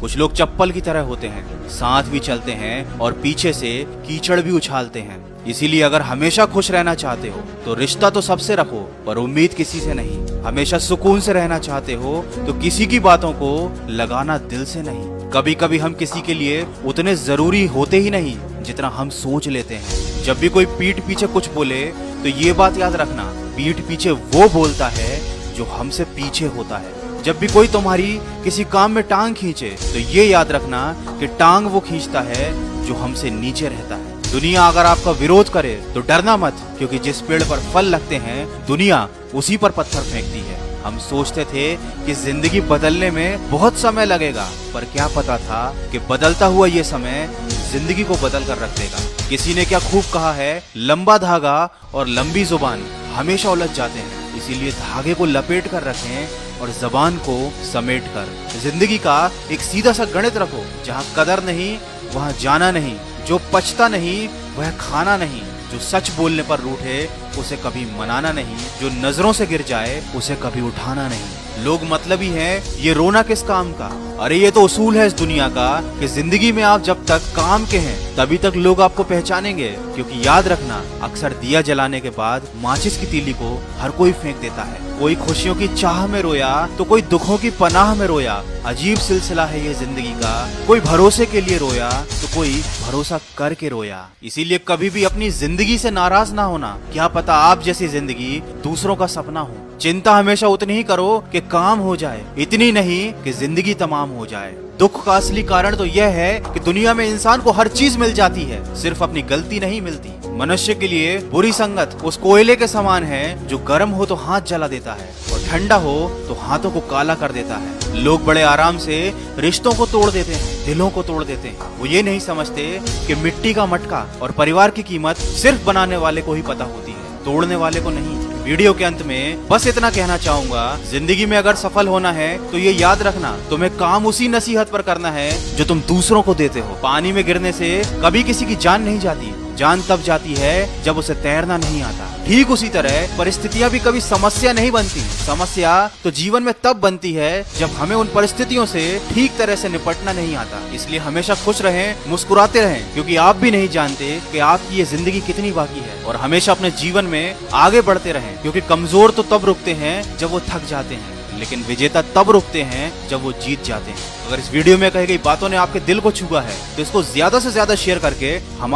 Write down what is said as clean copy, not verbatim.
कुछ लोग चप्पल की तरह होते हैं, साथ भी चलते हैं और पीछे से कीचड़ भी उछालते हैं। इसीलिए अगर हमेशा खुश रहना चाहते हो तो रिश्ता तो सबसे रखो, पर उम्मीद किसी से नहीं। हमेशा सुकून से रहना चाहते हो तो किसी की बातों को लगाना दिल से नहीं। कभी कभी हम किसी के लिए उतने जरूरी होते ही नहीं जितना हम सोच लेते हैं। जब भी कोई पीठ पीछे कुछ बोले तो ये बात याद रखना, पीठ पीछे वो बोलता है जो हमसे पीछे होता है। जब भी कोई तुम्हारी किसी काम में टांग खींचे तो ये याद रखना कि टांग वो खींचता है जो हमसे नीचे रहता है। दुनिया अगर आपका विरोध करे तो डरना मत, क्योंकि जिस पेड़ पर फल लगते हैं दुनिया उसी पर पत्थर फेंकती है। हम सोचते थे कि जिंदगी बदलने में बहुत समय लगेगा, पर क्या पता था कि बदलता हुआ ये समय जिंदगी को बदल कर रख देगा। किसी ने क्या खूब कहा है, लंबा धागा और लंबी जुबान हमेशा उलझ जाते हैं, इसीलिए धागे को लपेट कर रखें और जबान को समेट कर। जिंदगी का एक सीधा सा गणित रखो, जहाँ कदर नहीं वहाँ जाना नहीं, जो पछता नहीं वह खाना नहीं, जो सच बोलने पर रूठे उसे कभी मनाना नहीं, जो नजरों से गिर जाए उसे कभी उठाना नहीं। लोग मतलबी हैं, ये रोना किस काम का। अरे ये तो उसूल है इस दुनिया का कि जिंदगी में आप जब तक काम के हैं तभी तक लोग आपको पहचानेंगे। क्योंकि याद रखना, अक्सर दिया जलाने के बाद माचिस की तीली को हर कोई फेंक देता है। कोई खुशियों की चाह में रोया तो कोई दुखों की पनाह में रोया। अजीब सिलसिला है ये जिंदगी का, कोई भरोसे के लिए रोया तो कोई भरोसा करके रोया। इसीलिए कभी भी अपनी जिंदगी से नाराज ना होना, क्या पता आप जैसी जिंदगी दूसरों का सपना हो। चिंता हमेशा उतनी ही करो कि काम हो जाए, इतनी नहीं कि जिंदगी तमाम हो जाए। दुख का असली कारण तो यह है कि दुनिया में इंसान को हर चीज मिल जाती है, सिर्फ अपनी गलती नहीं मिलती। मनुष्य के लिए बुरी संगत उस कोयले के समान है जो गर्म हो तो हाथ जला देता है और ठंडा हो तो हाथों को काला कर देता है। लोग बड़े आराम से रिश्तों को तोड़ देते हैं, दिलों को तोड़ देते हैं। वो ये नहीं समझते कि मिट्टी का मटका और परिवार की कीमत सिर्फ बनाने वाले को ही पता होती है, तोड़ने वाले को नहीं। वीडियो के अंत में बस इतना कहना चाहूंगा, जिंदगी में अगर सफल होना है तो ये याद रखना, तुम्हें काम उसी नसीहत पर करना है जो तुम दूसरों को देते हो। पानी में गिरने से कभी किसी की जान नहीं जाती, जान तब जाती है जब उसे तैरना नहीं आता। ठीक उसी तरह परिस्थितियां भी कभी समस्या नहीं बनती। समस्या तो जीवन में तब बनती है जब हमें उन परिस्थितियों से ठीक तरह से निपटना नहीं आता। इसलिए हमेशा खुश रहें, मुस्कुराते रहें, क्योंकि आप भी नहीं जानते कि आपकी ये जिंदगी कितनी बाकी है। और हमेशा अपने जीवन में आगे बढ़ते रहें, क्योंकि कमजोर तो तब रुकते हैं जब वो थक जाते हैं, लेकिन विजेता तब रुकते हैं जब वो जीत जाते हैं। अगर इस वीडियो में कही गई बातों ने आपके दिल को छुआ है तो इसको ज्यादा से ज्यादा शेयर करके हम